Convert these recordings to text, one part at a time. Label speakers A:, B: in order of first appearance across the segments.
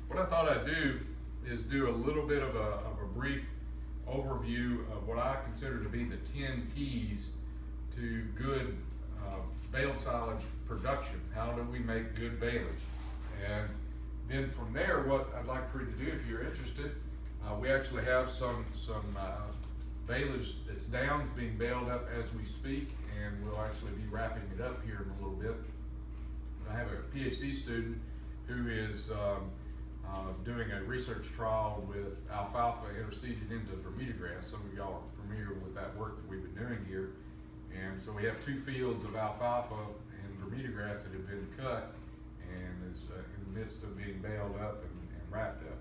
A: what I thought I'd do is do a little bit of a brief overview of what I consider to be the 10 keys to good baled silage production. How do we make good baleage? And then from there, what I'd like for you to do, if you're interested, we actually have some baleage that's down, it's being baled up as we speak, and we'll actually be wrapping it up here in a little bit. I have a PhD student who is doing a research trial with alfalfa interseeded into Bermuda grass. Some of y'all are familiar with that work that we've been doing here. And so we have 2 fields of alfalfa and Bermuda grass that have been cut and is in the midst of being baled up and wrapped up.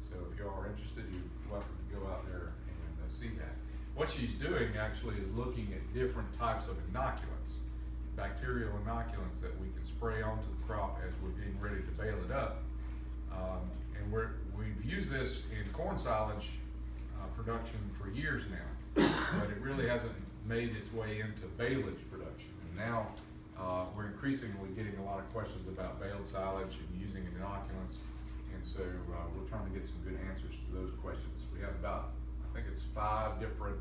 A: So if y'all are interested, you're welcome to go out there and see that. What she's doing actually is looking at different types of inoculants, bacterial inoculants that we can spray onto the crop as we're getting ready to bale it up. And we've used this in corn silage production for years now, but it really hasn't made its way into baleage production. And now we're increasingly getting a lot of questions about baled silage and using inoculants, and so we're trying to get some good answers to those questions. We have about, I think it's 5 different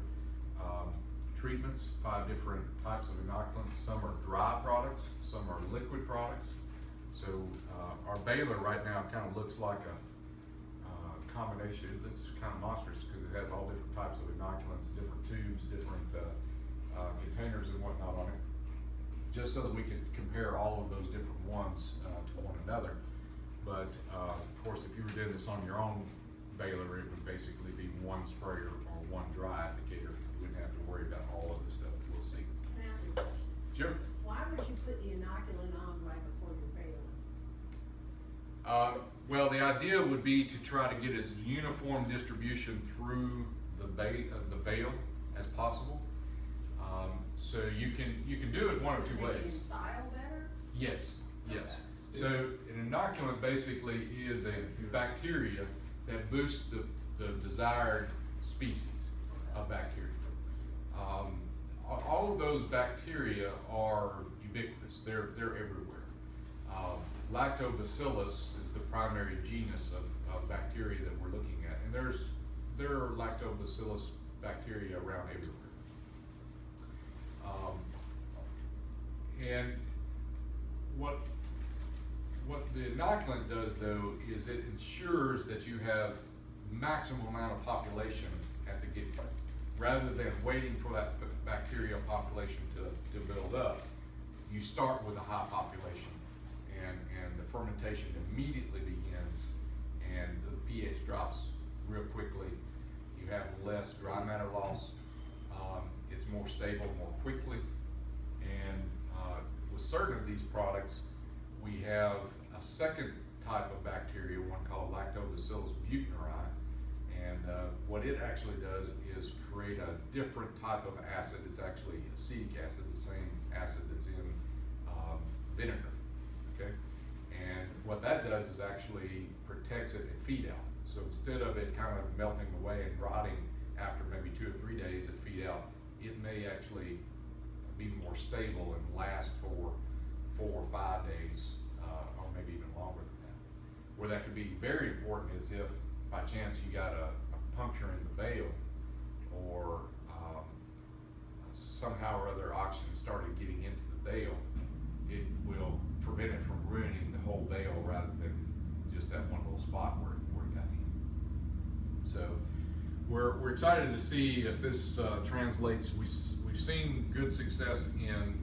A: treatments, 5 different types of inoculants. Some are dry products, some are liquid products. So our baler right now kind of looks like a combination. It looks kind of monstrous because it has all different types of inoculants, different tubes, different containers and whatnot on it, just so that we can compare all of those different ones to one another. But of course, if you were doing this on your own baler, it would basically be one sprayer or one dry applicator. You wouldn't have to worry about all of the stuff. We'll see.
B: Can I ask a question?
A: Sure.
B: Why would you put the inoculant on right before you're baling?
A: Well, the idea would be to try to get as uniform distribution through the bale as possible. So you can do it one of 2 ways.
B: Inside better?
A: Yes, yes.
C: Okay.
A: So an inoculant basically is a bacteria that boosts the desired species of bacteria. All of those bacteria are ubiquitous. They're everywhere. Lactobacillus is the primary genus of bacteria that we're looking at, and there are lactobacillus bacteria around everywhere. And what the inoculant does, though, is it ensures that you have maximum amount of population at the get-go. Rather than waiting for that bacterial population to build up, you start with a high population, and the fermentation immediately begins, and the pH drops real quickly. You have less dry matter loss. It's more stable more quickly, and with certain of these products, we have a second type of bacteria, one called Lactobacillus butyrici, and what it actually does is create a different type of acid. It's actually acetic acid, the same acid that's in vinegar, okay? And what that does is actually protects it at feed out. So instead of it kind of melting away and rotting after maybe 2 or 3 days at feed out, it may actually be more stable and last for 4 or 5 days, or maybe even longer than that. Where that could be very important is if by chance you got a puncture in the bale, or somehow or other oxygen started getting into the bale, it will prevent it from ruining the whole bale rather than just that one little spot where it got in. So we're excited to see if this translates. We've seen good success in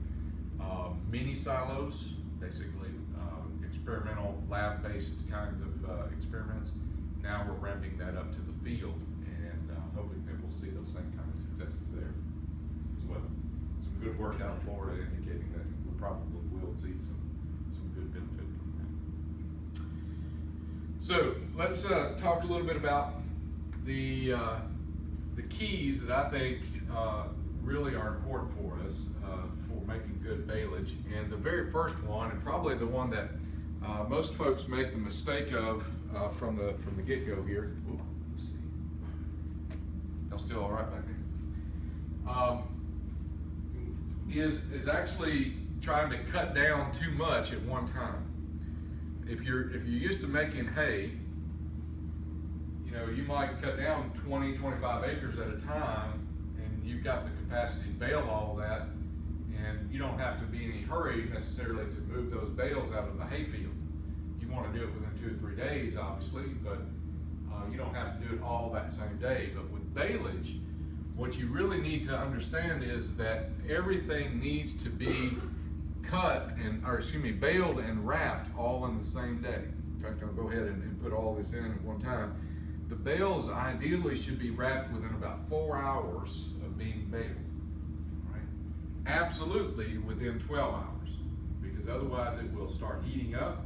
A: mini silos, basically experimental lab-based kinds of experiments. Now we're ramping that up to the field, and hoping that we'll see those same kind of successes there as well. Some good work out of Florida indicating that we probably will see some good benefit from that. So let's talk a little bit about the keys that I think really are important for us for making good baleage. And the very first one, and probably the one that most folks make the mistake of from the get-go here. Ooh, let's see. Y'all still all right back there? Is actually trying to cut down too much at one time. If you're used to making hay, you know, you might cut down 20, 25 acres at a time, and you've got the capacity to bale all that, and you don't have to be in any hurry necessarily to move those bales out of the hayfield. You want to do it within 2 or 3 days, obviously, but you don't have to do it all that same day. But with baleage, what you really need to understand is that everything needs to be baled and wrapped all in the same day. In fact, I'll go ahead and put all this in at one time. The bales ideally should be wrapped within about 4 hours of being baled, right? Absolutely within 12 hours, because otherwise it will start heating up,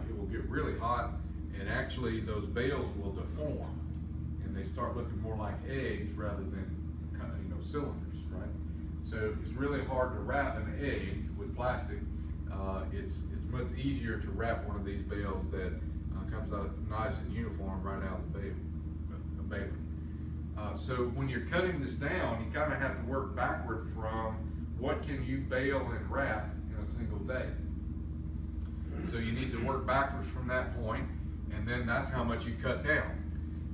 A: it will get really hot, and actually those bales will deform, and they start looking more like eggs rather than cylinders, right? So it's really hard to wrap an egg with plastic. It's much easier to wrap one of these bales that comes out nice and uniform right out of the baler. So when you're cutting this down, you kind of have to work backward from what can you bale and wrap in a single day. So you need to work backwards from that point, and then that's how much you cut down.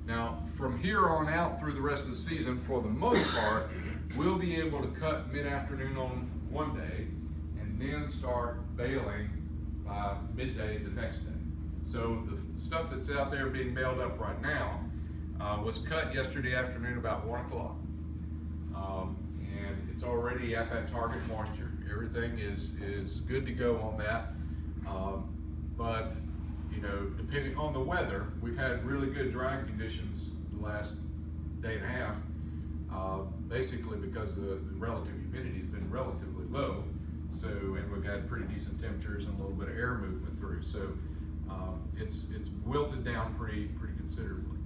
A: Now, from here on out through the rest of the season, for the most part, we'll be able to cut mid-afternoon on one day, and then start baling by midday the next day. So the stuff that's out there being baled up right now was cut yesterday afternoon about 1 o'clock. And it's already at that target moisture. Everything is good to go on that. But you know, depending on the weather, we've had really good drying conditions the last day and a half, basically because the relative humidity has been relatively low. So, and we've had pretty decent temperatures and a little bit of air movement through. So it's wilted down pretty considerably.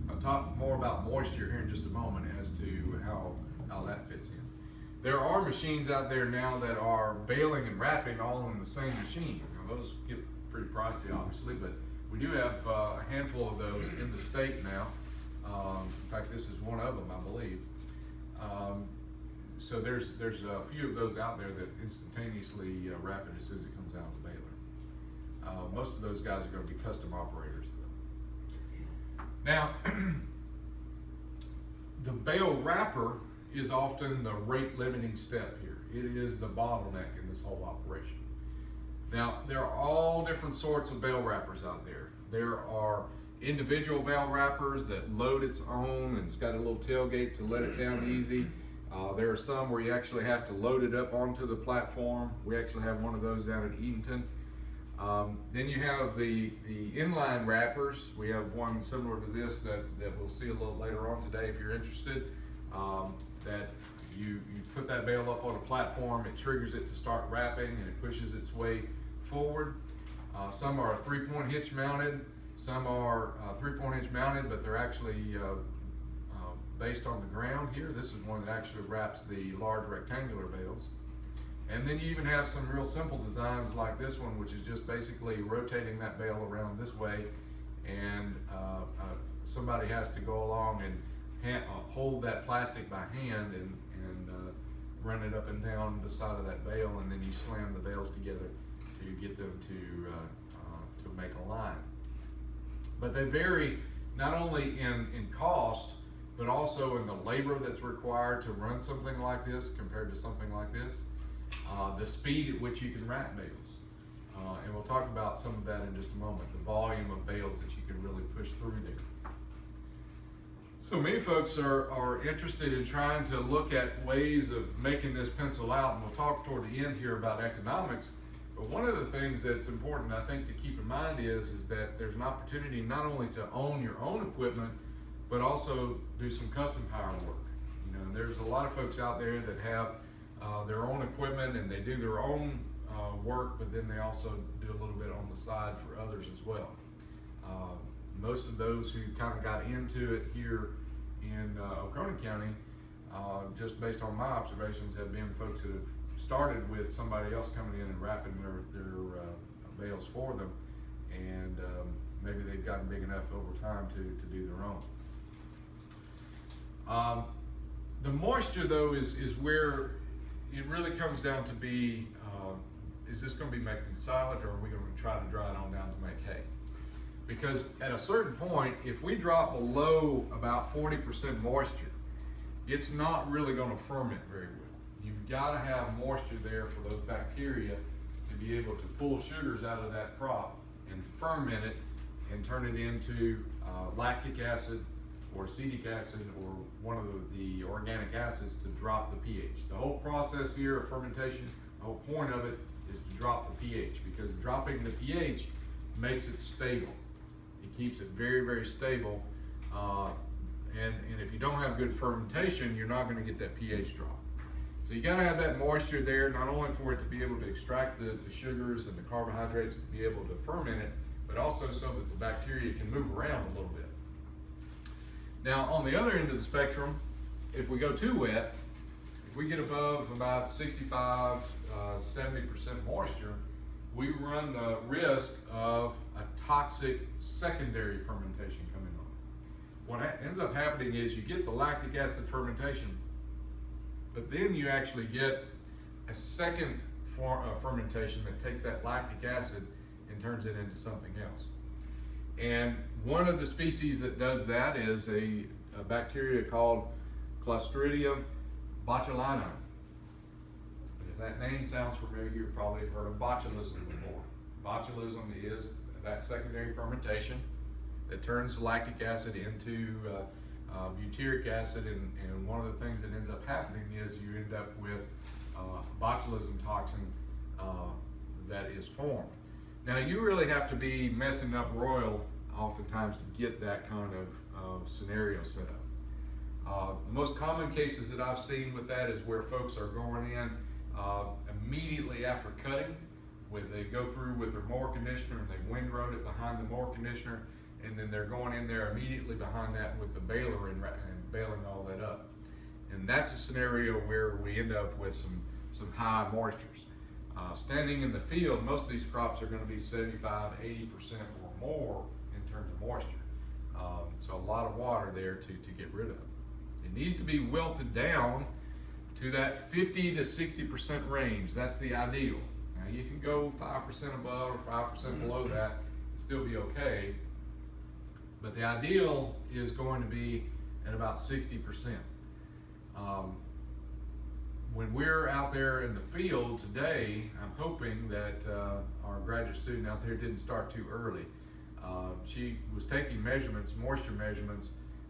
A: I'll talk more about moisture here in just a moment as to how that fits in. There are machines out there now that are baling and wrapping all in the same machine. Now, those get pretty pricey, obviously, but we do have a handful of those in the state now. In fact, this is one of them, I believe. So there's a few of those out there that instantaneously wrap it as soon as it comes out of the baler. Most of those guys are going to be custom operators, though. Now, the bale wrapper is often the rate limiting step here. It is the bottleneck in this whole operation. Now, there are all different sorts of bale wrappers out there. There are individual bale wrappers that load its own, and it's got a little tailgate to let it down easy. There are some where you actually have to load it up onto the platform. We actually have one of those down at Eatonton. Then you have the inline wrappers. We have one similar to this that we'll see a little later on today if you're interested. That you put that bale up on a platform, it triggers it to start wrapping, and it pushes its way forward. Some are 3-point hitch mounted, some are 3-point hitch mounted, but they're actually based on the ground here. This is one that actually wraps the large rectangular bales. And then you even have some real simple designs like this one, which is just basically rotating that bale around this way, and somebody has to go along and hold that plastic by hand and run it up and down the side of that bale, and then you slam the bales together to get them to make a line. But they vary not only in cost, but also in the labor that's required to run something like this compared to something like this. The speed at which you can wrap bales. And we'll talk about some of that in just a moment, the volume of bales that you can really push through there. So many folks are interested in trying to look at ways of making this pencil out, and we'll talk toward the end here about economics. But one of the things that's important, I think, to keep in mind is that there's an opportunity not only to own your own equipment, but also do some custom power work. You know, there's a lot of folks out there that have their own equipment and they do their own work, but then they also do a little bit on the side for others as well. Most of those who kind of got into it here in Oconee County, just based on my observations, have been folks that have started with somebody else coming in and wrapping their bales for them, and maybe they've gotten big enough over time to do their own. The moisture, though, is where it really comes down to be, is this going to be making silage, or are we going to try to dry it on down to make hay? because at a certain point, if we drop below about 40% moisture, it's not really going to ferment very well. You've got to have moisture there for those bacteria to be able to pull sugars out of that crop and ferment it and turn it into lactic acid or acetic acid or one of the organic acids to drop the pH. The whole process here of fermentation, the whole point of it is to drop the pH, because dropping the pH makes it stable. It keeps it very, very stable. And if you don't have good fermentation, you're not going to get that pH drop. So you got to have that moisture there, not only for it to be able to extract the sugars and the carbohydrates to be able to ferment it, but also so that the bacteria can move around a little bit. Now, on the other end of the spectrum, if we go too wet, if we get above about 65, 70% moisture, we run the risk of a toxic secondary fermentation coming on. What ends up happening is you get the lactic acid fermentation, but then you actually get a second fermentation that takes that lactic acid and turns it into something else. And one of the species that does that is a bacteria called Clostridium botulinum. If that name sounds familiar, you've probably heard of botulism before. Botulism is that secondary fermentation that turns lactic acid into butyric acid, and one of the things that ends up happening is you end up with botulism toxin that is formed. Now, you really have to be messing up royal oftentimes to get that kind of scenario set up. The most common cases that I've seen with that is where folks are going in immediately after cutting, where they go through with their mower conditioner and they windrow it behind the mower conditioner, and then they're going in there immediately behind that with the baler and baling all that up. And that's a scenario where we end up with some high moistures. Standing in the field, most of these crops are going to be 75, 80% or more in terms of moisture. So a lot of water there to get rid of. It needs to be wilted down to that 50 to 60% range. That's the ideal. Now you can go 5% above or 5% below that and still be okay. But the ideal is going to be at about 60%. When we're out there in the field today, I'm hoping that our graduate student out there didn't start too early. She was taking measurements, moisture measurements,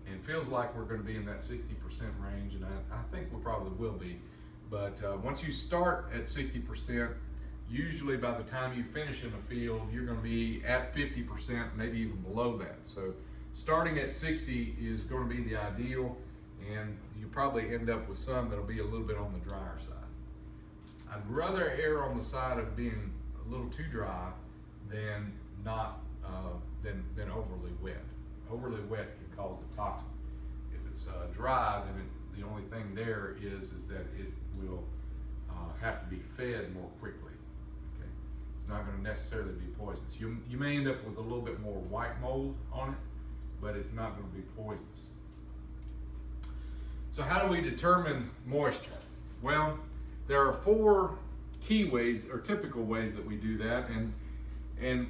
A: and feels like we're going to be in that 60% range, and I think we probably will be. But once you start at 60%, usually by the time you finish in the field, you're going to be at 50%, maybe even below that. So starting at 60 is going to be the ideal, and you probably end up with some that'll be a little bit on the drier side. I'd rather err on the side of being a little too dry than not than overly wet. Overly wet can cause a toxin. If it's dry, then the only thing there is that it will have to be fed more quickly. Okay? It's not going to necessarily be poisonous. You may end up with a little bit more white mold on it, but it's not going to be poisonous. So how do we determine moisture? Well, there are 4 key ways or typical ways that we do that, and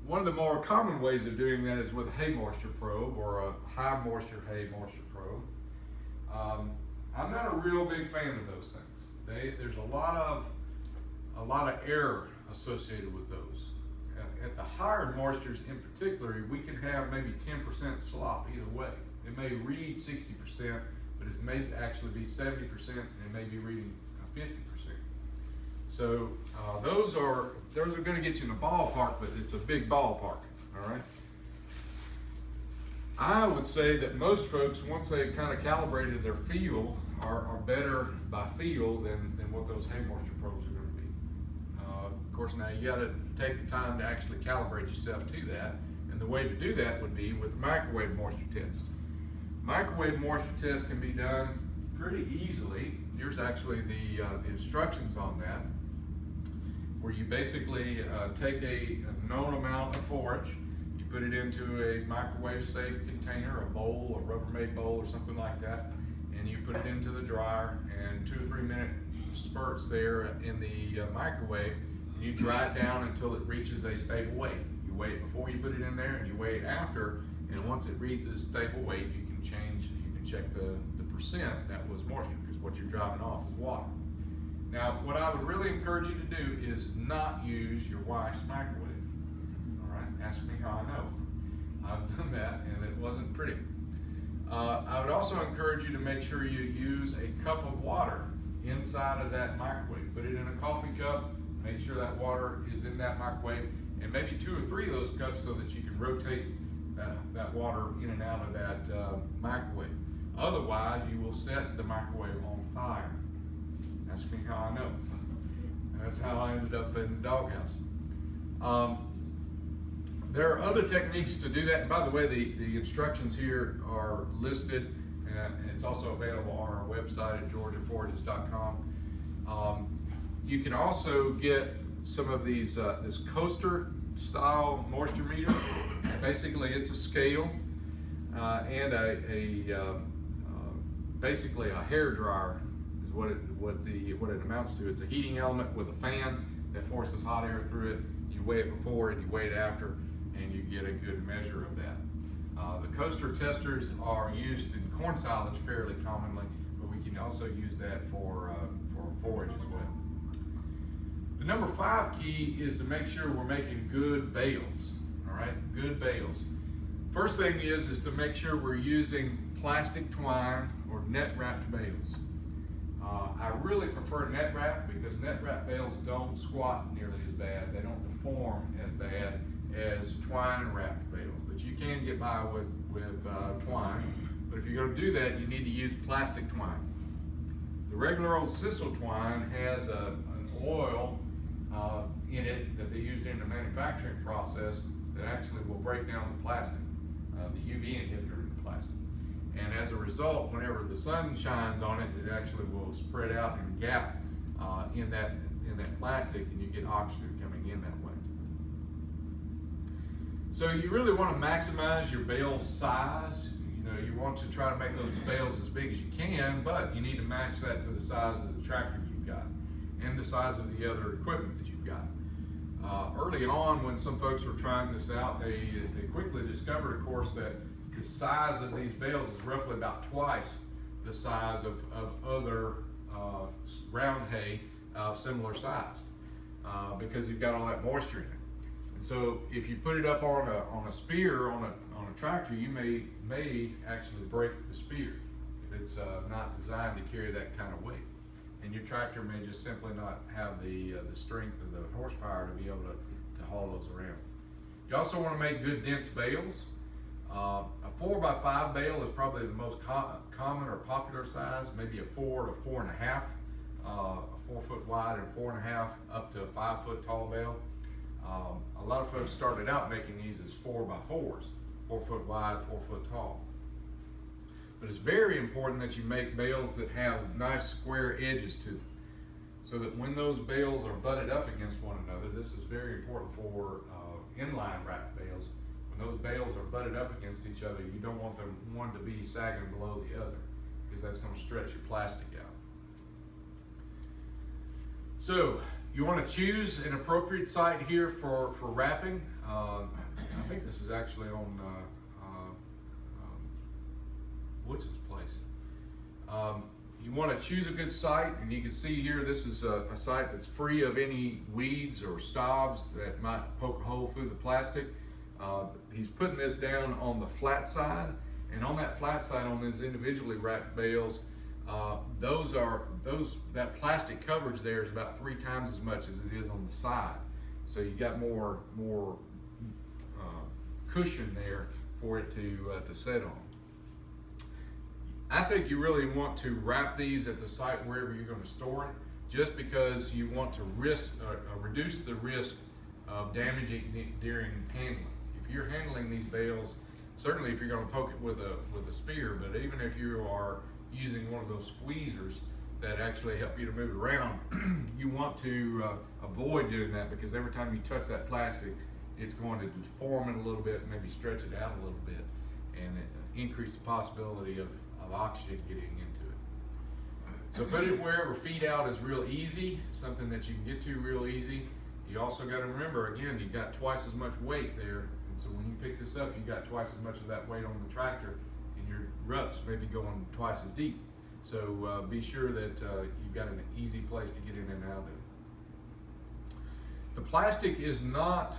A: one of the more common ways of doing that is with a hay moisture probe or a high moisture hay moisture probe. I'm not a real big fan of those things. There's a lot of error associated with those. At the higher moistures in particular, we can have maybe 10% slop either way. It may read 60%, but it may actually be 70%, and it may be reading 50%. So those are going to get you in the ballpark, but it's a big ballpark. All right. I would say that most folks, once they've kind of calibrated their field, are better by feel than what those hay moisture probes are going to be. Of course, now you got to take the time to actually calibrate yourself to that, and the way to do that would be with microwave moisture test. Microwave moisture test can be done pretty easily. Here's actually the instructions on that, where you basically take a known amount of forage, you put it into a microwave safe container, a bowl, a Rubbermaid bowl or something like that, and you put it into the dryer, and 2 or 3 minute spurts there in the microwave, and you dry it down until it reaches a stable weight. You weigh it before you put it in there, and you weigh it after, and once it reads a stable weight, you can check the percent that was moisture, because what you're driving off is water. Now, what I would really encourage you to do is not use your wife's microwave. All right, ask me how I know. I've done that, and it wasn't pretty. I would also encourage you to make sure you use a cup of water inside of that microwave. Put it in a coffee cup, make sure that water is in that microwave, and maybe 2 or 3 of those cups so that you can rotate that water in and out of that microwave. Otherwise, you will set the microwave on fire. Ask me how I know. And that's how I ended up in the doghouse. There are other techniques to do that. And by the way, the instructions here are listed, and it's also available on our website at georgiaforages.com. You can also get some of these this coaster style moisture meter. Basically, it's a scale and basically a hair dryer is what it amounts to. It's a heating element with a fan that forces hot air through it. You weigh it before and you weigh it after, and you get a good measure of that. The coaster testers are used in corn silage fairly commonly, but we can also use that for forage as well. The number 5 key is to make sure we're making good bales. All right, good bales. First thing is to make sure we're using plastic twine or net wrapped bales. I really prefer net wrap because net wrap bales don't squat nearly as bad. They don't deform as bad as twine wrapped bales. But you can get by with twine. But if you're going to do that, you need to use plastic twine. The regular old sisal twine has an oil in it that they used in the manufacturing process that actually will break down the plastic, the UV inhibitor in the plastic. And as a result, whenever the sun shines on it, it actually will spread out and gap in that plastic, and you get oxygen coming in that way. So you really want to maximize your bale size. You want to try to make those bales as big as you can, but you need to match that to the size of the tractor you've got and the size of the other equipment that you've got. Early on, when some folks were trying this out, they quickly discovered, of course, that the size of these bales is roughly about twice the size of other round hay of similar sized because you've got all that moisture in it. And so if you put it up on a spear on a tractor, you may actually break the spear if it's not designed to carry that kind of weight. And your tractor may just simply not have the strength or the horsepower to be able to haul those around. You also want to make good dense bales. A 4x5 bale is probably the most common or popular size, maybe a 4 to 4.5, a 4 foot wide and 4.5 up to a 5 foot tall bale. A lot of folks started out making these as 4x4s, 4 foot wide, 4 foot tall. But it's very important that you make bales that have nice square edges to them, so that when those bales are butted up against one another, this is very important for inline wrapped bales. When those bales are butted up against each other, you don't want them one to be sagging below the other, because that's going to stretch your plastic out. So you want to choose an appropriate site here for wrapping. I think this is actually on Woods' place. You want to choose a good site, and you can see here this is a site that's free of any weeds or stobs that might poke a hole through the plastic. He's putting this down on the flat side, and on that flat side on these individually wrapped bales, that plastic coverage there is about 3 times as much as it is on the side. So you got more cushion there for it to set on. I think you really want to wrap these at the site wherever you're going to store it, just because you want to reduce the risk of damaging it during handling. If you're handling these bales, certainly if you're going to poke it with a spear, but even if you are using one of those squeezers that actually help you to move it around, you want to avoid doing that, because every time you touch that plastic, it's going to deform it a little bit, maybe stretch it out a little bit, and increase the possibility of oxygen getting into it. So put it wherever feed out is real easy, something that you can get to real easy. You also got to remember, again, you got twice as much weight there, and so when you pick this up, you got twice as much of that weight on the tractor, and your ruts may be going twice as deep. So be sure that you've got an easy place to get in and out of it. The plastic is not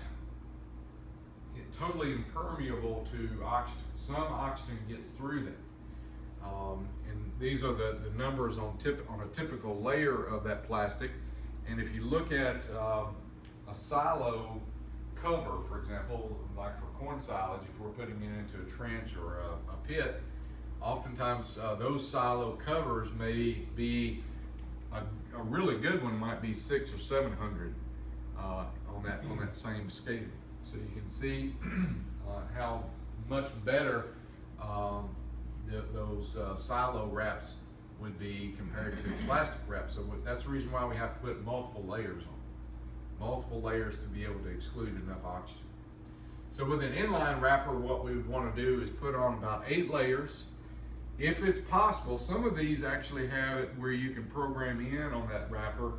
A: totally impermeable to oxygen. Some oxygen gets through them. And these are the numbers on a typical layer of that plastic. And if you look at a silo cover, for example, like for corn silage, if we're putting it into a trench or a pit, oftentimes those silo covers may be, a really good one might be 600 or 700 on that same scale. So you can see how much better those silo wraps would be compared to plastic wraps. So that's the reason why we have to put multiple layers on. Multiple layers to be able to exclude enough oxygen. So with an inline wrapper, what we would want to do is put on about 8 layers. If it's possible, some of these actually have it where you can program in on that wrapper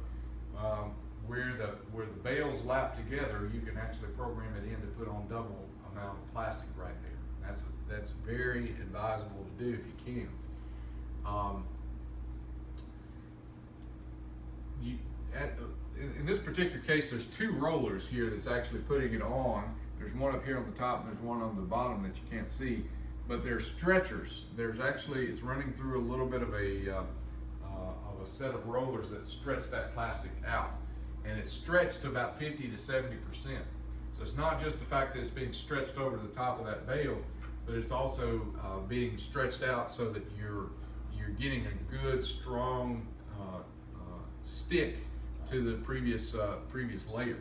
A: where the bales lap together. You can actually program it in to put on double amount of plastic right there. That's very advisable to do if you can. In this particular case, there's 2 rollers here that's actually putting it on. There's one up here on the top and there's one on the bottom that you can't see. But they're stretchers. It's running through a little bit of a set of rollers that stretch that plastic out. And it's stretched to about 50 to 70%. So it's not just the fact that it's being stretched over the top of that bale, but it's also being stretched out so that you're getting a good, strong stick to the previous layer.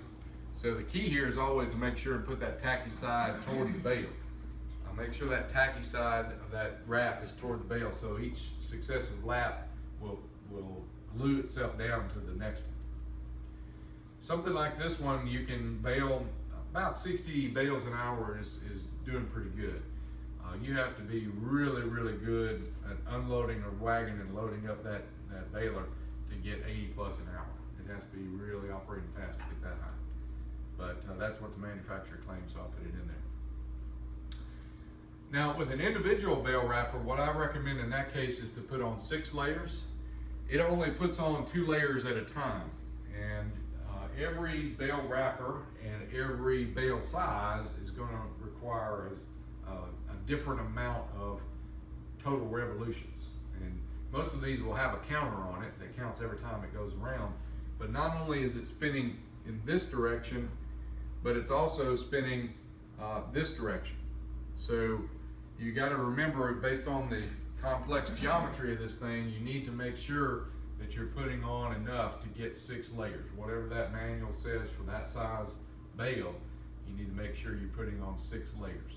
A: So the key here is always to make sure and put that tacky side toward the bale. Make sure that tacky side of that wrap is toward the bale, so each successive lap will glue itself down to the next one. Something like this one, you can bale about 60 bales an hour is doing pretty good. You have to be really, really good at unloading a wagon and loading up that baler to get 80 plus an hour. It has to be really operating fast to get that high. But that's what the manufacturer claims, so I'll put it in there. Now, with an individual bale wrapper, what I recommend in that case is to put on 6 layers. It only puts on 2 layers at a time. And every bale wrapper and every bale size is going to require a different amount of total revolutions. And most of these will have a counter on it that counts every time it goes around. But not only is it spinning in this direction, but it's also spinning this direction. So you got to remember, based on the complex geometry of this thing, you need to make sure that you're putting on enough to get 6 layers. Whatever that manual says for that size bale, you need to make sure you're putting on 6 layers.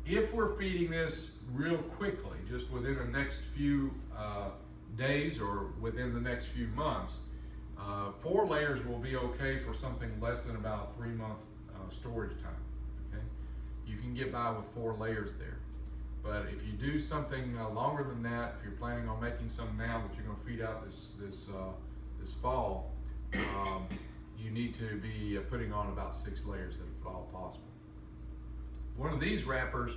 A: If we're feeding this real quickly, just within the next few days or within the next few months, 4 layers will be okay for something less than about a 3-month storage time. Okay, you can get by with 4 layers there. But if you do something longer than that, if you're planning on making some now that you're going to feed out this fall, you need to be putting on about 6 layers if at all possible. One of these wrappers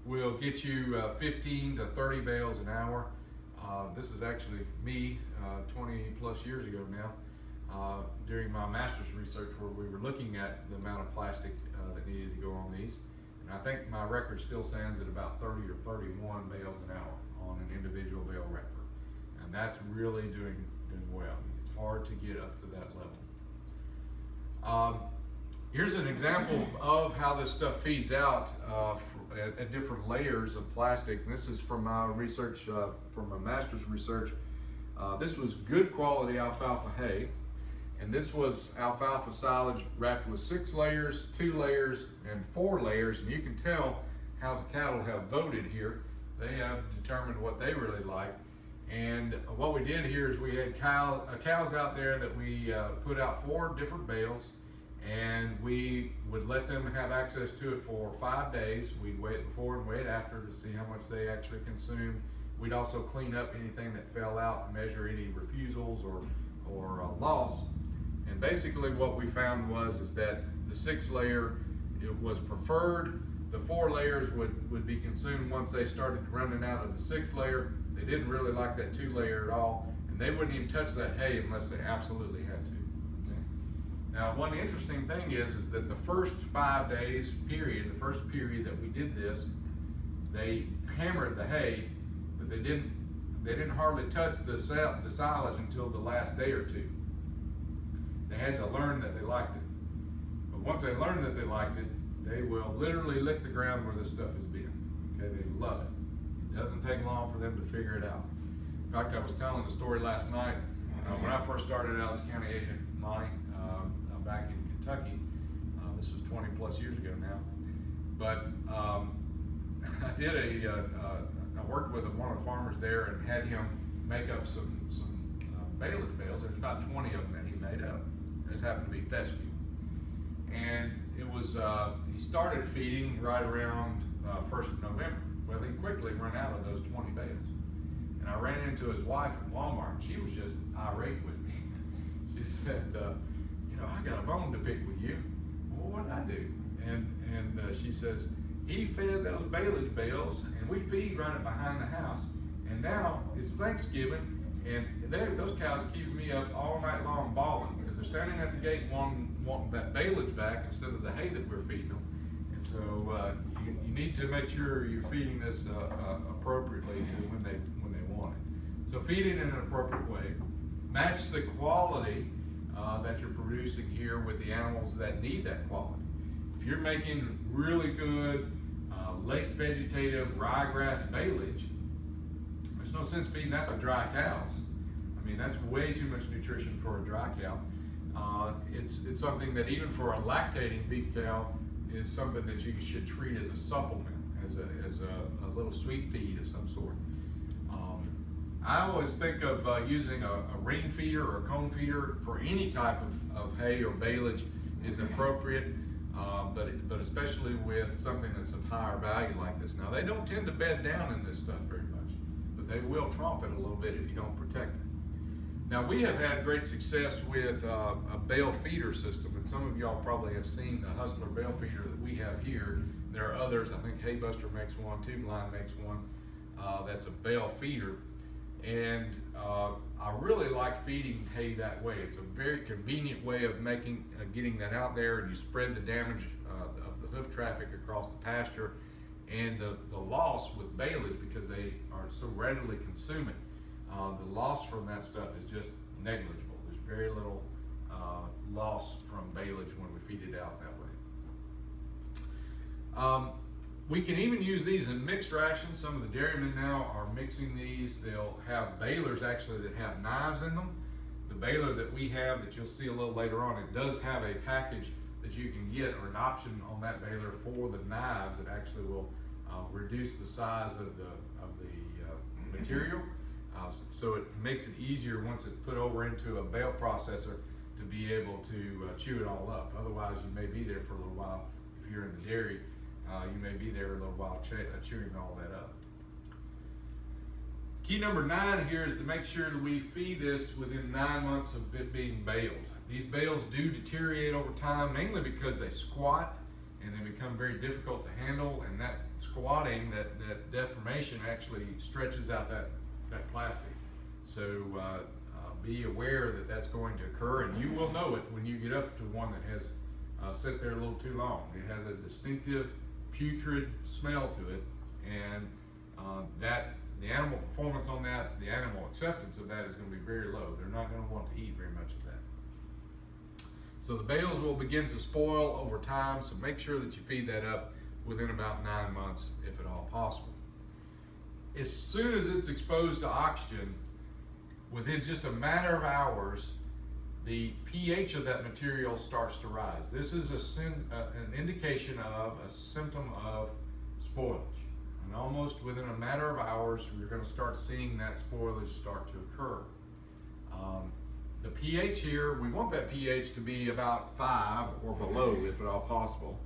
A: will get you 15 to 30 bales an hour. This is actually me 20 plus years ago now, during my master's research, where we were looking at the amount of plastic that needed to go on these. And I think my record still stands at about 30 or 31 bales an hour on an individual bale wrapper. And that's really doing well. It's hard to get up to that level. Here's an example of how this stuff feeds out at different layers of plastic. And this is from my research, from my master's research. This was good quality alfalfa hay. And this was alfalfa silage wrapped with 6 layers, 2 layers, and 4 layers. And you can tell how the cattle have voted here. They have determined what they really like. And what we did here is we had cows out there that we put out 4 different bales, and we would let them have access to it for 5 days. We'd wait before and wait after to see how much they actually consumed. We'd also clean up anything that fell out, measure any refusals or loss. And basically what we found is that the 6 layer, it was preferred. The 4 layers would be consumed once they started running out of the 6 layer. They didn't really like that 2 layer at all, and they wouldn't even touch that hay unless they absolutely had to. Okay? Now, one interesting thing is that the first 5 days period, the first period that we did this, they hammered the hay, but they didn't hardly touch the silage until the last day or 2. They had to learn that they liked it. But once they learn that they liked it, they will literally lick the ground where this stuff has been. Okay, they love it. It doesn't take long for them to figure it out. In fact, I was telling the story last night. When I first started out as a county agent, Monty, back in Kentucky, this was 20 plus years ago now. But I did I worked with one of the farmers there and had him make up some Baleage bales. There's about 20 of them that he made up. This happened to be fescue. And it was, he started feeding right around 1st of November. Well, he quickly ran out of those 20 bales. And I ran into his wife at Walmart, and she was just irate with me. She said, I got a bone to pick with you. Well, what did I do? And she says, he fed those Baleage bales, and we feed right behind the house. And now it's Thanksgiving, and those cows are keeping me up all night long bawling because they're standing at the gate wanting that Baleage back instead of the hay that we're feeding them. And so you need to make sure you're feeding this appropriately to when they want it. So feed it in an appropriate way. Match the quality that you're producing here with the animals that need that quality. If you're making really good late vegetative ryegrass Baleage, there's no sense feeding that to dry cows. I mean, that's way too much nutrition for a dry cow. It's something that even for a lactating beef cow is something that you should treat as a supplement, as a little sweet feed of some sort. I always think of using a ring feeder or a cone feeder for any type of hay or Baleage is appropriate, but especially with something that's of higher value like this. Now, they don't tend to bed down in this stuff very much, but they will tromp it a little bit if you don't protect it. Now, we have had great success with a bale feeder system, and some of y'all probably have seen the Hustler bale feeder that we have here. There are others. I think Haybuster makes one, Tube Line makes one. That's a bale feeder. And I really like feeding hay that way. It's a very convenient way of getting that out there, and you spread the damage of the hoof traffic across the pasture, and the loss with Baleage, because they are so readily consuming. The loss from that stuff is just negligible. There's very little loss from Baleage when we feed it out that way. We can even use these in mixed rations. Some of the dairymen now are mixing these. They'll have balers actually that have knives in them. The baler that we have that you'll see a little later on, it does have a package that you can get, or an option on that baler for the knives that actually will reduce the size of the material. So it makes it easier once it's put over into a bale processor to be able to chew it all up. Otherwise, you may be there for a little while. If you're in the dairy, you may be there a little while chewing all that up. Key number 9 here is to make sure that we feed this within 9 months of it being baled. These bales do deteriorate over time, mainly because they squat and they become very difficult to handle, and that squatting, that deformation actually stretches out that plastic. So be aware that that's going to occur, and you will know it when you get up to one that has sit there a little too long. It has a distinctive putrid smell to it, and the animal performance on that, the animal acceptance of that is going to be very low. They're not going to want to eat very much of that. So the bales will begin to spoil over time, so make sure that you feed that up within about 9 months, if at all possible. As soon as it's exposed to oxygen, within just a matter of hours, the pH of that material starts to rise. This is an indication of a symptom of spoilage. And almost within a matter of hours, you're going to start seeing that spoilage start to occur. The pH here, we want that pH to be about 5 or below, if at all possible.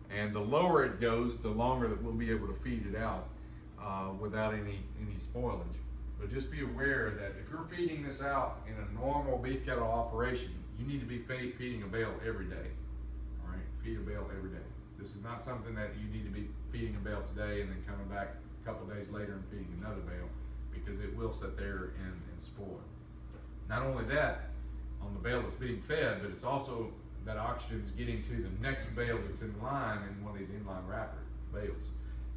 A: And the lower it goes, the longer that we'll be able to feed it out without any spoilage. But just be aware that if you're feeding this out in a normal beef cattle operation, you need to be feeding a bale every day. All right, feed a bale every day. This is not something that you need to be feeding a bale today and then coming back a couple days later and feeding another bale, because it will sit there and spoil. Not only that, on the bale that's being fed, but it's also that oxygen is getting to the next bale that's in line in one of these inline wrapper bales.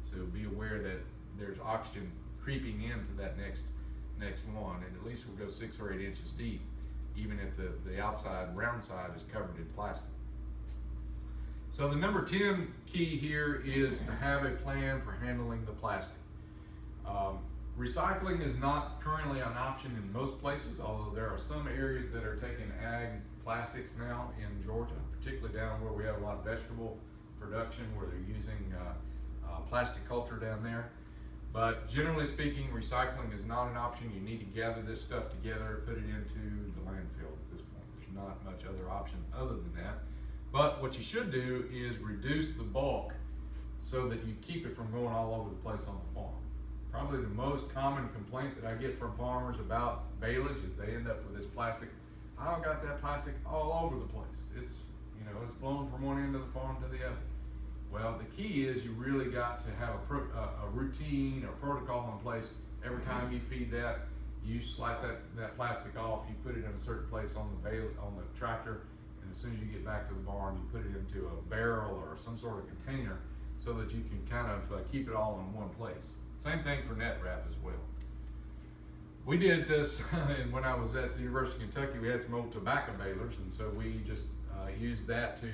A: So be aware that there's oxygen creeping into that next one, and at least we'll go 6 or 8 inches deep, even if the outside round side is covered in plastic. So the number 10 key here is to have a plan for handling the plastic. Recycling is not currently an option in most places, although there are some areas that are taking ag plastics now in Georgia, particularly down where we have a lot of vegetable production, where they're using plastic culture down there. But generally speaking, recycling is not an option. You need to gather this stuff together, put it into the landfill at this point. There's not much other option other than that. But what you should do is reduce the bulk so that you keep it from going all over the place on the farm. Probably the most common complaint that I get from farmers about baleage is they end up with this plastic. I've got that plastic all over the place. It's blown from one end of the farm to the other. Well, the key is you really got to have a routine or protocol in place. Every time you feed that, you slice that plastic off, you put it in a certain place on the tractor, and as soon as you get back to the barn, you put it into a barrel or some sort of container so that you can kind of keep it all in one place. Same thing for net wrap as well. We did this, and when I was at the University of Kentucky, we had some old tobacco balers, and so we just used that to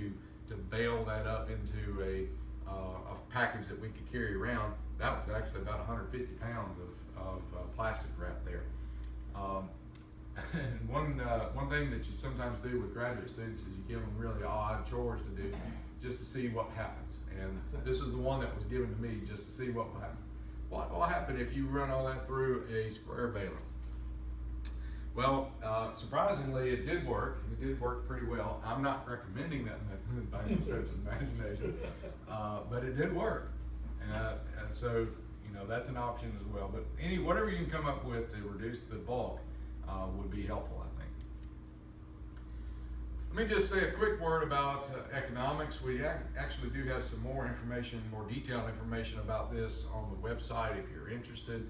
A: bale that up into a package that we could carry around. That was actually about 150 pounds of plastic wrap there. And one thing that you sometimes do with graduate students is you give them really odd chores to do just to see what happens. And this is the one that was given to me just to see what will happen. What will happen if you run all that through a square baler? Well, surprisingly, it did work. It did work pretty well. I'm not recommending that method by any stretch of imagination, but it did work. And so, that's an option as well. But whatever you can come up with to reduce the bulk would be helpful, I think. Let me just say a quick word about economics. We actually do have some more information, more detailed information about this on the website if you're interested.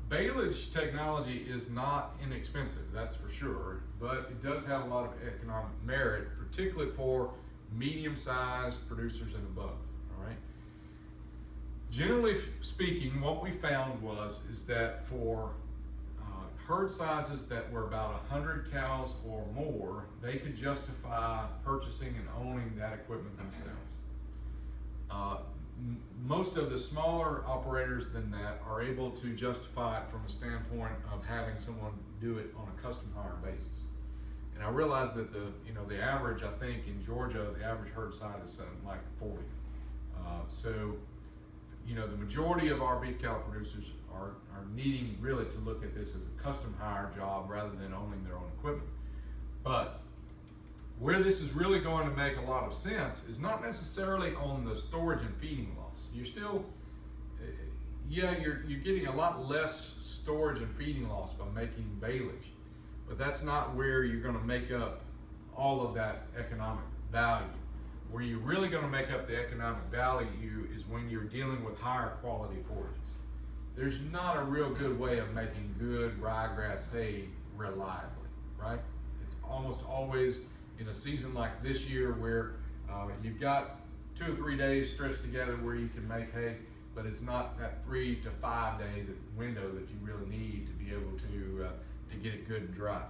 A: Baleage technology is not inexpensive, that's for sure, but it does have a lot of economic merit, particularly for medium-sized producers and above, all right? Generally speaking, what we found is that for herd sizes that were about 100 cows or more, they could justify purchasing and owning that equipment themselves. Most of the smaller operators than that are able to justify it from a standpoint of having someone do it on a custom hire basis. And I realize that the average, I think in Georgia, the average herd size is something like 40. So the majority of our beef cattle producers are needing really to look at this as a custom hire job rather than owning their own equipment. But where this is really going to make a lot of sense is not necessarily on the storage and feeding loss. You're still, you're getting a lot less storage and feeding loss by making baleage, but that's not where you're going to make up all of that economic value. Where you're really going to make up the economic value is when you're dealing with higher quality forages. There's not a real good way of making good ryegrass hay reliably, right? It's almost always in a season like this year where you've got 2 or 3 days stretched together where you can make hay, but it's not that 3 to 5 days window that you really need to be able to get it good and dry.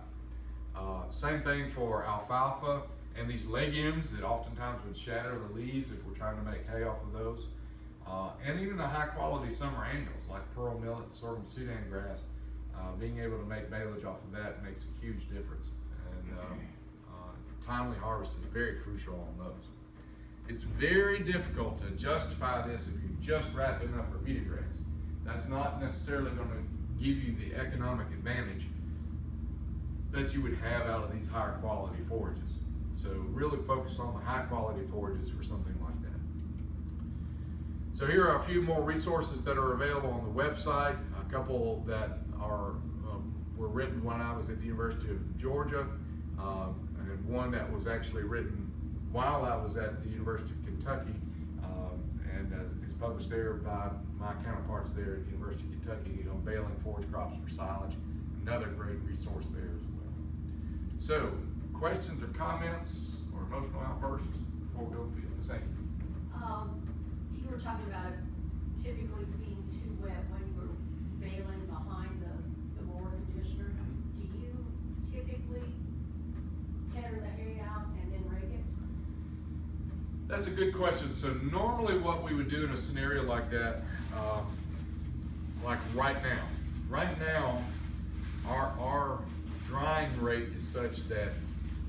A: Same thing for alfalfa and these legumes that oftentimes would shatter the leaves if we're trying to make hay off of those. And even the high quality summer annuals like pearl millet, sorghum, Sudan grass, being able to make baleage off of that makes a huge difference. And timely harvest is very crucial on those. It's very difficult to justify this if you're just wrapping up Bermuda grass. That's not necessarily going to give you the economic advantage that you would have out of these higher quality forages. So really focus on the high quality forages for something like that. So here are a few more resources that are available on the website. A couple that were written when I was at the University of Georgia and then one that was actually written while I was at the University of Kentucky, and is published there by my counterparts there at the University of Kentucky on baling forage crops for silage. Another great resource there as well. So, questions or comments or emotional outbursts before we go field? Ms. Amy?
B: You were talking about it typically being too wet when you were baling behind the mower conditioner. Do you typically tether the hay out and then rake it?
A: That's a good question. So normally what we would do in a scenario like that, like right now, our drying rate is such that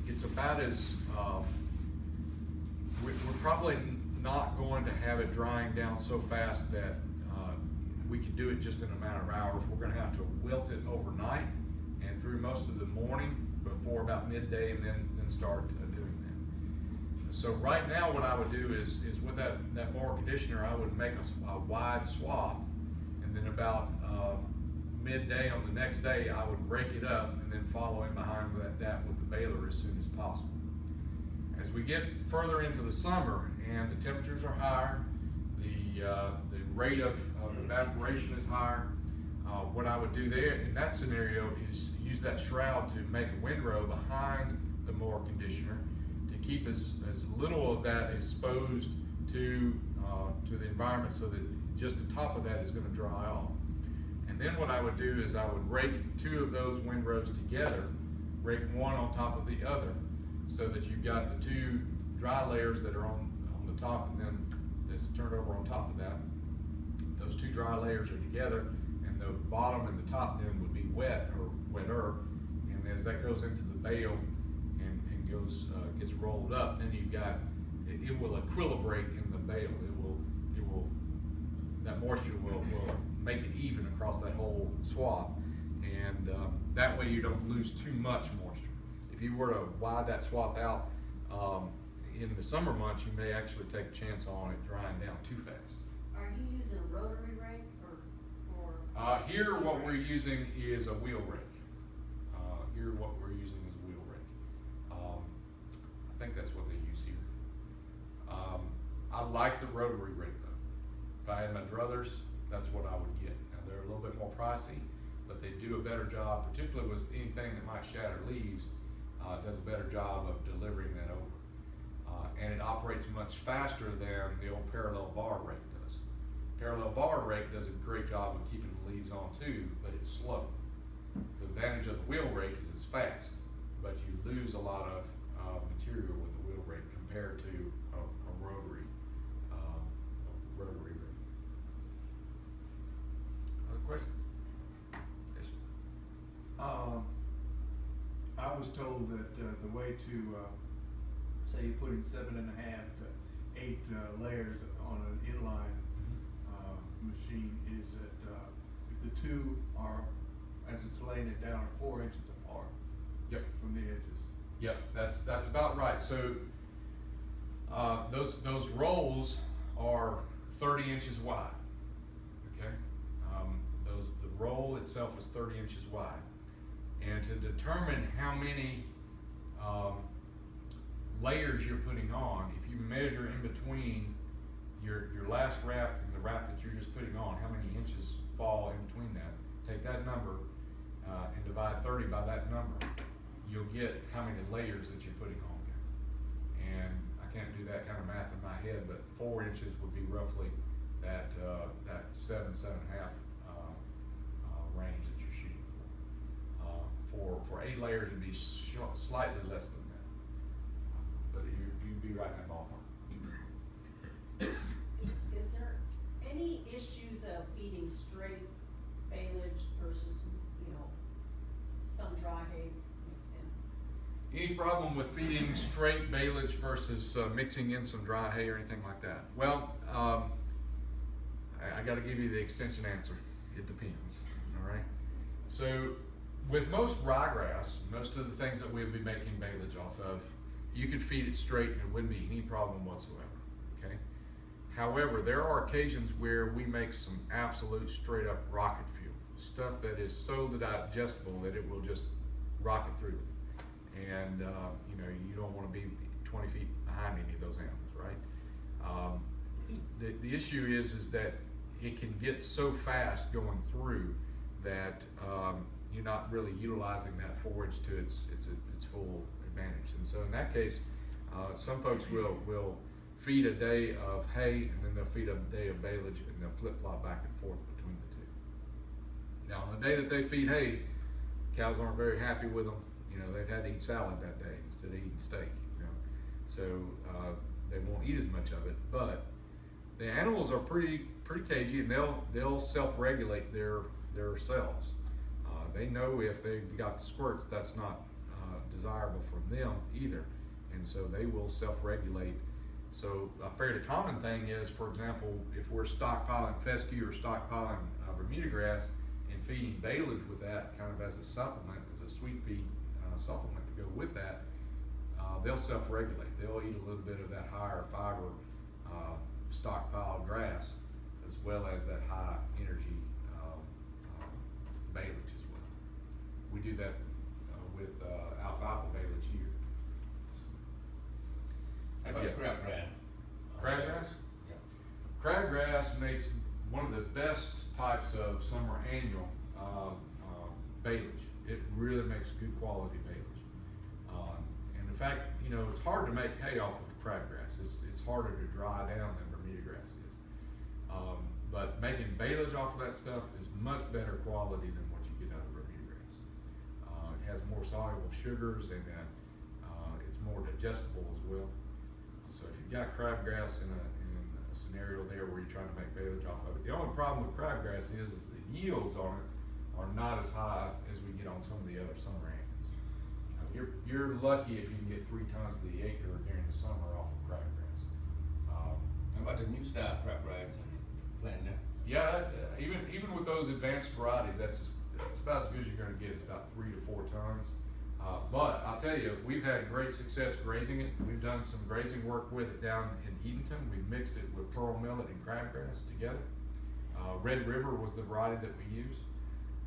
A: it's about as, we're probably not going to have it drying down so fast that we can do it just in a matter of hours. We're going to have to wilt it overnight and through most of the morning before about midday, and then start doing that. So right now what I would do is with that mower conditioner, I would make a wide swath, and then about midday on the next day I would rake it up and then follow in behind that with the baler as soon as possible. As we get further into the summer and the temperatures are higher, the rate of evaporation is higher, what I would do there in that scenario is use that shroud to make a windrow behind the mower conditioner to keep as little of that exposed to the environment, so that just the top of that is going to dry off. And then what I would do is I would rake two of those windrows together, rake one on top of the other, so that you've got the two dry layers that are on the top, and then that's turned over on top of that. Those two dry layers are together, and the bottom and the top then would be wet or wetter. And as that goes into the bale and gets rolled up, then you've got it will equilibrate in the bale. It will that moisture will make it even across that whole swath, and that way you don't lose too much moisture. If you were to wide that swath out in the summer months, you may actually take a chance on it drying down too fast.
B: Are you using a rotary rake or?
A: Here what we're using is a wheel rake. Here what we're using is a wheel rake. I think that's what they use here. I like the rotary rake though. If I had my druthers, that's what I would get. Now they're a little bit more pricey, but they do a better job, particularly with anything that might shatter leaves. Does a better job of delivering that over. And it operates much faster than the old parallel bar rake does. Parallel bar rake does a great job of keeping the leaves on too, but it's slow. The advantage of the wheel rake is it's fast, but you lose a lot of material with the wheel rake compared to a rotary rake. Other questions? Yes.
C: I was told that the way to say you're putting 7.5 to 8 layers on an inline machine is that if the two are, as it's laying it down, 4 inches apart.
A: Yep. From
C: the edges.
A: Yep, that's about right. So those rolls are 30 inches wide. Okay, the roll itself is 30 inches wide, and to determine how many layers you're putting on, if you measure in between your last wrap and the wrap that you're just putting on, how many inches fall in between that, take that number and divide 30 by that number, you'll get how many layers that you're putting on there. And I can't do that kind of math in my head, but 4 inches would be roughly that 7.5 range that you're shooting for. For 8 layers, it'd be slightly less than that, but you'd be right in that ballpark.
B: Is there any issues of feeding straight baleage versus, some dry hay mixed in?
A: Any problem with feeding straight baleage versus mixing in some dry hay or anything like that? Well, I got to give you the extension answer. It depends. All right. So with most ryegrass, most of the things that we'll be making baleage off of, you could feed it straight and there wouldn't be any problem whatsoever. Okay. However, there are occasions where we make some absolute straight up rocket fuel, stuff that is so digestible that it will just rocket through it. and you know, you don't want to be 20 feet behind any of those animals, right? The issue is that it can get so fast going through that you're not really utilizing that forage to its full advantage. And so in that case, some folks will feed a day of hay, and then they'll feed a day of baleage, and they'll flip-flop back and forth between the two. Now, on the day that they feed hay, cows aren't very happy with them. You know, they've had to eat salad that day instead of eating steak, you know. So they won't eat as much of it, but the animals are pretty cagey, and they'll self-regulate their cells. They know if they've got the squirts, that's not desirable for them either, and so they will self-regulate. So a fairly common thing is, for example, if we're stockpiling fescue or stockpiling Bermuda grass and feeding baleage with that kind of as a supplement, as a sweet feed supplement to go with that, they'll self-regulate. They'll eat a little bit of that higher fiber stockpile grass, as well as that high energy baleage as well. We do that with alfalfa baleage here.
D: How about crabgrass?
A: Crabgrass?
D: Yeah.
A: Crabgrass makes one of the best types of summer annual baleage. It really makes good quality baleage. And in fact, you know, it's hard to make hay off of crabgrass. It's harder to dry down than Bermuda grass is. But making baleage off of that stuff is much better quality than what you get out of Bermuda grass. It has more soluble sugars, and it's more digestible as well. So if you've got crabgrass in a scenario there where you're trying to make baleage off of it, the only problem with crabgrass is the yields on it are not as high as we get on some of the other summer annuals. You're lucky if you can get 3 tons to the acre during the summer off of crabgrass.
D: How about the new style crabgrass planting there?
A: Yeah, even with those advanced varieties, that's about as good as you're going to get. It's about 3 to 4 tons. But I'll tell you, we've had great success grazing it. We've done some grazing work with it down in Edenton. We mixed it with pearl millet and crabgrass together. Red River was the variety that we used.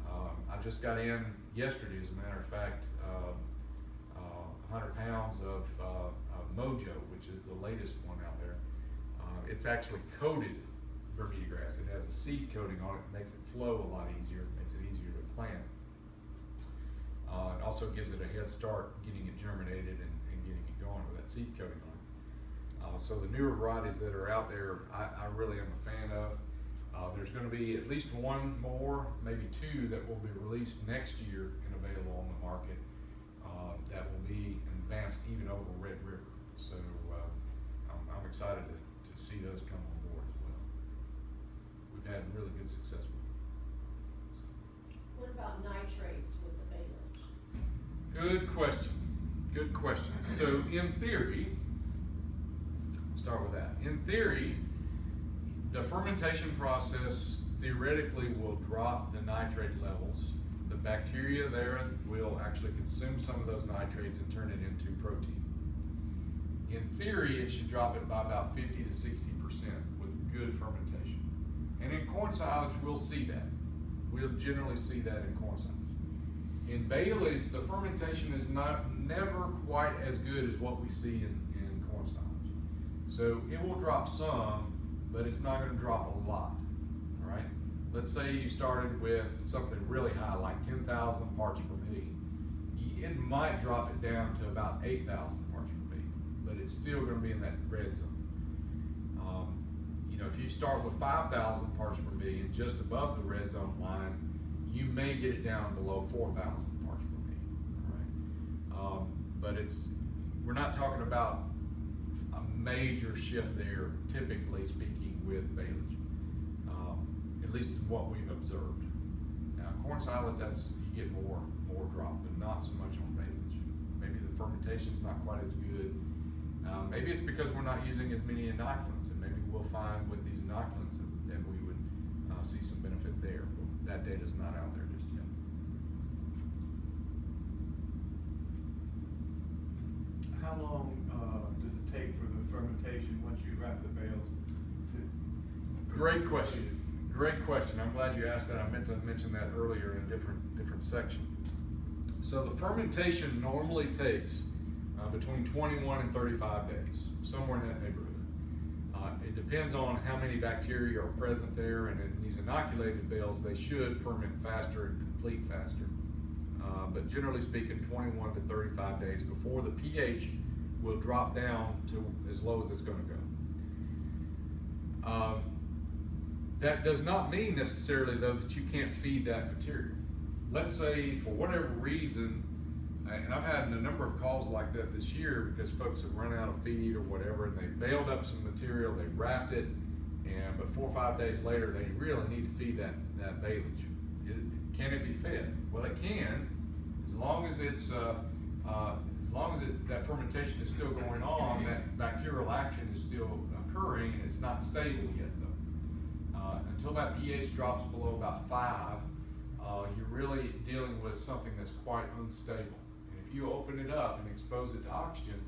A: I just got in yesterday, as a matter of fact, 100 pounds of Mojo, which is the latest one out there. It's actually coated Bermuda grass. It has a seed coating on it. It makes it flow a lot easier. It makes it easier to plant. It also gives it a head start getting it germinated and getting it going with that seed coating on it. So the newer varieties that are out there, I really am a fan of. There's going to be at least 1 more, maybe 2 that will be released next year and available on the market that will be advanced even over Red River. So I'm excited to see those come on board as well. We've had really good success with them.
B: What about nitrates with the baleage?
A: Good question. Good question. So in theory, start with that. In theory, the fermentation process theoretically will drop the nitrate levels. The bacteria there will actually consume some of those nitrates and turn it into protein. In theory, it should drop it by about 50 to 60% with good fermentation. And in corn silage, we'll see that. We'll generally see that in corn silage. In baleage, the fermentation is never quite as good as what we see in corn silage. So it will drop some, but it's not going to drop a lot. All right. Let's say you started with something really high, like 10,000 parts per million. It might drop it down to about 8,000 parts per million, but it's still going to be in that red zone. You know, if you start with 5,000 parts per million, just above the red zone line, you may get it down below 4,000 parts per million. All right. But we're not talking about a major shift there, typically speaking, with baleage, at least in what we've observed. Now, corn silage, you get more drop, but not so much on baleage. Maybe the fermentation's not quite as good. Maybe it's because we're not using as many inoculants, and maybe we'll find with these inoculants that we would see some benefit there. But that data's not out there just yet.
C: How long does it take for the fermentation once you wrap the bales to?
A: Great question. Great question. I'm glad you asked that. I meant to mention that earlier in a different section. So the fermentation normally takes between 21 and 35 days, somewhere in that neighborhood. It depends on how many bacteria are present there, and in these inoculated bales, they should ferment faster and complete faster. But generally speaking, 21 to 35 days before the pH will drop down to as low as it's going to go. That does not mean necessarily, though, that you can't feed that material. Let's say, for whatever reason, and I've had a number of calls like that this year because folks have run out of feed or whatever, and they baled up some material, they wrapped it, but 4 or 5 days later, they really need to feed that baleage. Can it be fed? Well, it can, as long as it's that fermentation is still going on, that bacterial action is still occurring, and it's not stable yet, though. Until that pH drops below about 5, you're really dealing with something that's quite unstable. And if you open it up and expose it to oxygen,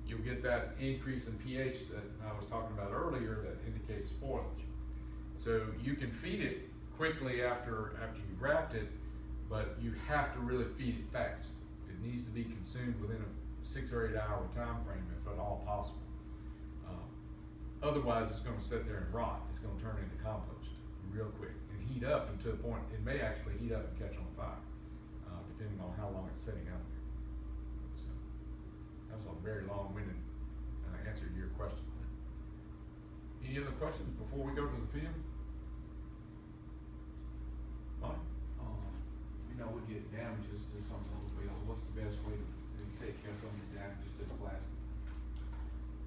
A: you'll get that increase in pH that I was talking about earlier that indicates spoilage. So you can feed it quickly after you've wrapped it, but you have to really feed it fast. It needs to be consumed within a 6 or 8 hour time frame, if at all possible. Otherwise, it's going to sit there and rot. It's going to turn into compost real quick and heat up, and to the point it may actually heat up and catch on fire, depending on how long it's sitting out there. So that was a very long-winded answer to your question. Any other questions before we go to the field? Mike?
E: You know, we get damages to some of those bales. What's the best way to take care of some of the damages to the plastic?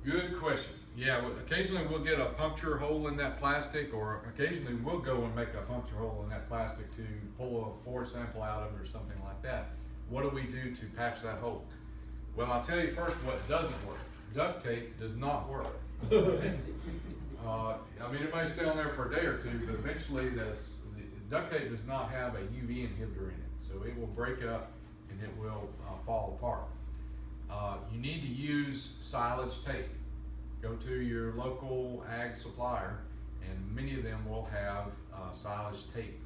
A: Good question. Yeah, occasionally we'll get a puncture hole in that plastic, or occasionally we'll go and make a puncture hole in that plastic to pull a pore sample out of it or something like that. What do we do to patch that hole? Well, I'll tell you first what doesn't work. Duct tape does not work. I mean, it may stay on there for a day or two, but eventually the duct tape does not have a UV inhibitor in it, so it will break up and it will fall apart. You need to use silage tape. Go to your local ag supplier, and many of them will have silage tape.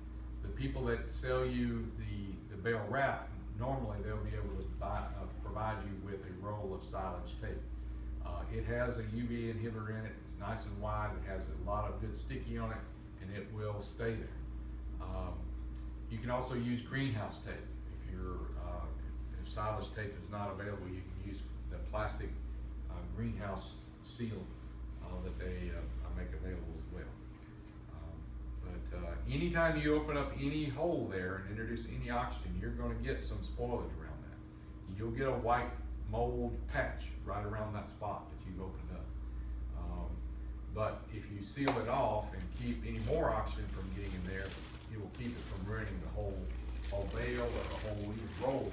A: The people that sell you the bale wrap, normally they'll be able to provide you with a roll of silage tape. It has a UV inhibitor in it. It's nice and wide. It has a lot of good sticky on it, and it will stay there. You can also use greenhouse tape. If silage tape is not available, you can use the plastic greenhouse seal that they make available as well. But anytime you open up any hole there and introduce any oxygen, you're going to get some spoilage around that. You'll get a white mold patch right around that spot that you've opened up. But if you seal it off and keep any more oxygen from getting in there, you will keep it from ruining the whole bale or the whole even roll